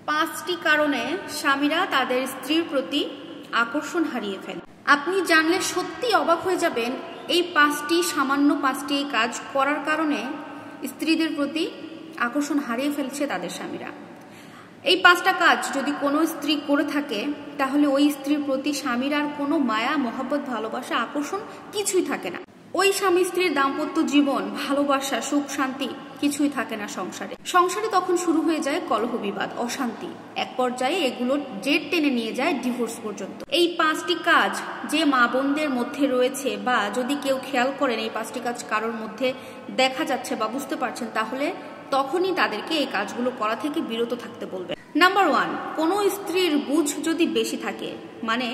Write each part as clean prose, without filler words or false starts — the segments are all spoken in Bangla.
পাঁচটি কারণে স্বামীরা তাদের স্ত্রীর প্রতি আকর্ষণ হারিয়ে ফেলে। আপনি জানলে সত্যি অবাক হয়ে যাবেন, এই সামান্য পাঁচটি কাজ করার কারণে স্ত্রীদের প্রতি আকর্ষণ হারিয়ে ফেলছে তাদের স্বামীরা। এই পাঁচটা কাজ যদি কোনো স্ত্রী করে থাকে তাহলে ওই স্ত্রীর প্রতি স্বামীর আর কোনো মায়া, মহব্বত, ভালোবাসা, আকর্ষণ কিছুই থাকে না। ওই স্বামী স্ত্রীর দাম্পত্য জীবন, ভালোবাসা, সুখ শান্তি কিছুই থাকে না সংসারে তখন শুরু হয়ে যায় কলহ, বিবাদ, অশান্তি। এক পর্যায়ে এগুলো জের টেনে নিয়ে যায় ডিভোর্স পর্যন্ত। এই পাঁচটি কাজ যে মা বোনদের মধ্যে রয়েছে, বা যদি কেউ খেয়াল করেন এই পাঁচটি কাজ কারোর মধ্যে দেখা যাচ্ছে বা বুঝতে পারছেন, তাহলে তখনই তাদেরকে এই কাজগুলো করা থেকে বিরত থাকতে বলবে। নাম্বার 1, কোনো স্ত্রীর বুঝ যদি বেশি থাকে, মানে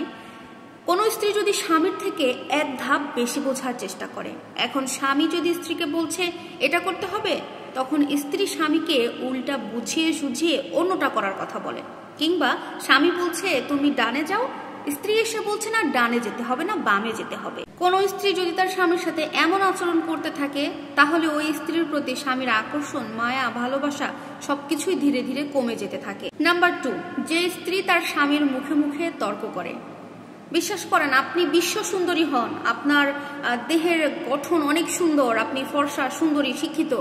কোনো স্ত্রী যদি স্বামীর থেকে এক ধাপ বেশি বোঝার চেষ্টা করে। এখন স্বামী যদি স্ত্রীকে বলছে এটা করতে হবে, তখন স্ত্রী স্বামীকে উল্টা বুঝিয়ে সুঝিয়ে অন্যটা করার কথা বলে। কিংবা স্বামী বলছে তুমি ডানে যাও, স্ত্রী এসে বলছে না ডানে যেতে হবে না, বামে যেতে হবে। কোনো স্ত্রী যদি তার স্বামীর সাথে এমন আচরণ করতে থাকে, তাহলে ওই স্ত্রীর প্রতি স্বামীর আকর্ষণ, মায়া, ভালোবাসা সবকিছুই ধীরে ধীরে কমে যেতে থাকে। নাম্বার 2, যে স্ত্রী তার স্বামীর মুখে মুখে তর্ক করে। বিশ্বাস করেন, আপনি বিশ্ব সুন্দরী হন, আপনার দেহের গঠন অনেক সুন্দর, আপনি ফর্সা, সুন্দরী, শিক্ষিত,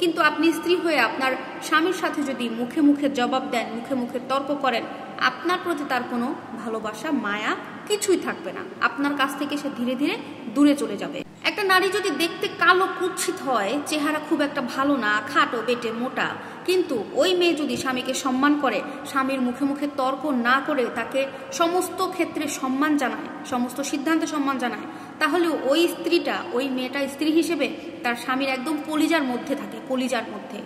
কিন্তু আপনি স্ত্রী হয়ে আপনার স্বামীর সাথে যদি মুখে মুখে জবাব দেন, মুখে মুখে তর্ক করেন, আপনার প্রতি তার কোনো ভালোবাসা, মায়া কিছুই থাকবে না। আপনার কাছ থেকে সে ধীরে ধীরে দূরে চলে যাবে। একটা নারী যদি দেখতে কালো, কুৎসিত হয়, চেহারা খুব একটা ভালো না, খাটো, বেটে, মোটা, কিন্তু ওই মেয়ে যদি স্বামীকে সম্মান করে, স্বামীর মুখে মুখে তর্ক না করে তাকে সমস্ত ক্ষেত্রে সম্মান জানায়, সমস্ত সিদ্ধান্তে সম্মান জানায়, তাহলে ওই স্ত্রীটা, ওই মেয়েটা স্ত্রী হিসেবে তার স্বামীর একদম কলিজার মধ্যে থাকে, কলিজার মধ্যে।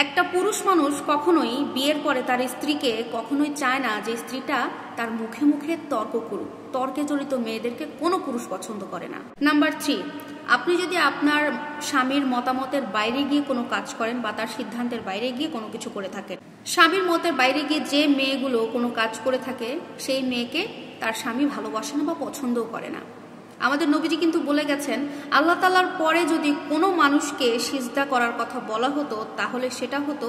একটা পুরুষ মানুষ কখনোই বিয়ের পরে তার স্ত্রীকে কখনোই চায় না যে স্ত্রীটা তার মুখে মুখে তর্ক করুক। তর্কে জড়িত মেয়েদেরকে কোনো পুরুষ পছন্দ করে না। নাম্বার 3, আপনি যদি আপনার স্বামীর মতামতের বাইরে গিয়ে কোনো কাজ করেন বা তার সিদ্ধান্তের বাইরে গিয়ে কোনো কিছু করে থাকেন, স্বামীর মতের বাইরে গিয়ে যে মেয়েগুলো কোনো কাজ করে থাকে, সেই মেয়েকে তার স্বামী ভালোবাসে না বা পছন্দও করে না। আমাদের নবীজি কিন্তু বলে গেছেন, আল্লাহ তাআলার পরে যদি কোনো মানুষকে সিজদা করার কথা বলা হতো তাহলে সেটা হতো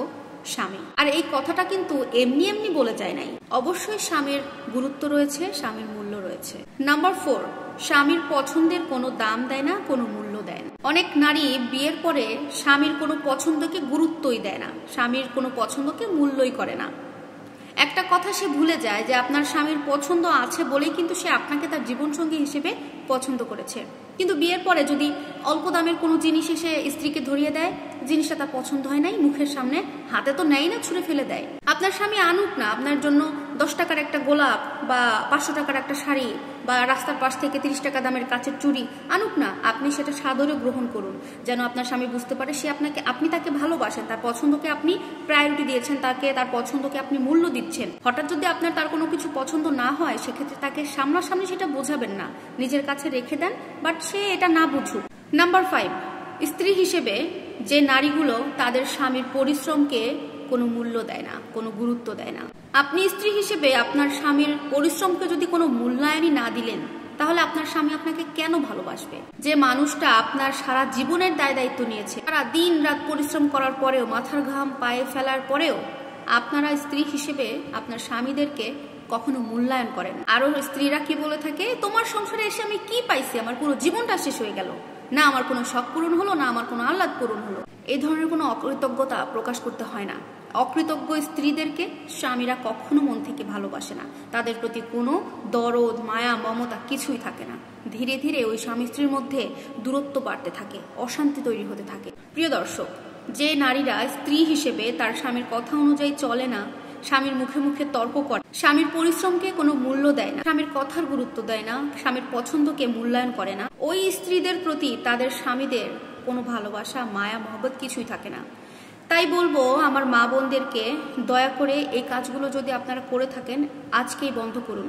স্বামী। আর এই কথাটা কিন্তু এমনি এমনি বলে যায় নাই, অবশ্যই স্বামীর গুরুত্ব রয়েছে, স্বামীর মূল্য রয়েছে। নাম্বার 4, স্বামীর পছন্দের কোনো দাম দেয় না, কোনো মূল্য দেয় না। অনেক নারী বিয়ের পরে স্বামীর কোনো পছন্দকে গুরুত্বই দেয় না, স্বামীর কোনো পছন্দকে মূল্যই করে না। একটা কথা সে ভুলে যায় যে আপনার স্বামীর পছন্দ আছে বলেই কিন্তু সে আপনাকে তার জীবনসঙ্গী হিসেবে পছন্দ করেছে। কিন্তু বিয়ের পরে যদি অল্প দামের কোনো জিনিস এসে স্ত্রীকে ধরিয়ে দেয়, জিনিসটা তার পছন্দ হয় নাই, মুখের সামনে, হাতে তো নেয় না, ছুঁড়ে ফেলে দেয়। আপনার স্বামী আনুক না আপনার জন্য 10 টাকার একটা গোলাপ বা 500 টাকার একটা শাড়ি বা রাস্তার পাশ থেকে 30 টাকা দামের কাচের চুড়ি আনুক না, আপনি সেটা সাদরে গ্রহণ করুন, যেন আপনার স্বামী বুঝতে পারে সে আপনি তাকে ভালোবাসেন, তার পছন্দকে আপনি প্রায়োরিটি দিয়েছেন, তার পছন্দকে আপনি মূল্য দিচ্ছেন। হঠাৎ যদি আপনার তার কোনো কিছু পছন্দ না হয়, সেক্ষেত্রে তাকে সামনাসামনি সেটা বোঝাবেন না, নিজের কাছে রেখে দেন, বাট সে এটা না বুঝুক। নাম্বার 5, স্ত্রী হিসেবে যে নারীগুলো তাদের স্বামীর পরিশ্রমকে কোনো মূল্য দেয় না, কোনো গুরুত্ব দেয় না। আপনি স্ত্রী হিসেবে আপনার স্বামীর পরিশ্রমকে যদি কোনো মূল্যায়নই না দিলেন, তাহলে আপনার স্বামী আপনাকে কেন ভালোবাসবে? যে মানুষটা আপনার সারা জীবনের দায় দায়িত্ব নিয়েছে, সারা দিন রাত পরিশ্রম করার পরেও, মাথার ঘাম পায়ে ফেলার পরেও আপনারা স্ত্রী হিসেবে আপনার স্বামীদেরকে কখনো মূল্যায়ন করেন। আরো স্ত্রীরা কি বলে থাকে, তোমার সংসারে এসে আমি কি পাইছি, আমার পুরো জীবনটা শেষ হয়ে গেল, না আমার কোনো শখ পূরণ হলো, না আমার কোনো আহ্লাদ পূরণ হলো। এই ধরনের কোনো অকৃতজ্ঞতা প্রকাশ করতে হয় না। অকৃতজ্ঞ স্ত্রীদেরকে স্বামীরা কখনো মন থেকে ভালোবাসে না, তাদের প্রতি কোনো দরদ, মায়া, মমতা কিছুই থাকে না। ধীরে ধীরে ওই স্বামী স্ত্রীর মধ্যে দূরত্ব বাড়তে থাকে, অশান্তি তৈরি হতে থাকে। প্রিয় দর্শক, যে নারীরা স্ত্রী হিসেবে তার স্বামীর কথা অনুযায়ী চলে না, স্বামীর মুখে মুখে তর্ক করে, স্বামীর পরিশ্রমকে কোনো মূল্য দেয় না, স্বামীর কথার গুরুত্ব দেয় না, স্বামীর পছন্দকে মূল্যায়ন করে না, ওই স্ত্রীদের প্রতি তাদের স্বামীদের কোনো ভালোবাসা, মায়া, মহব্বত কিছুই থাকে না। তাই বলবো আমার মা বোনদেরকে, দয়া করে এই কাজগুলো যদি আপনারা করে থাকেন, আজকেই বন্ধ করুন,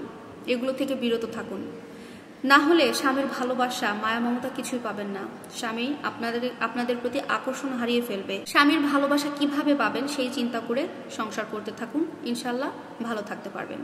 এগুলো থেকে বিরত থাকুন। না হলে স্বামীর ভালোবাসা, মায়া, মমতা কিছুই পাবেন না। স্বামী আপনাদের প্রতি আকর্ষণ হারিয়ে ফেলবে। স্বামীর ভালোবাসা কিভাবে পাবেন সেই চিন্তা করে সংসার করতে থাকুন, ইনশাল্লাহ ভালো থাকতে পারবেন।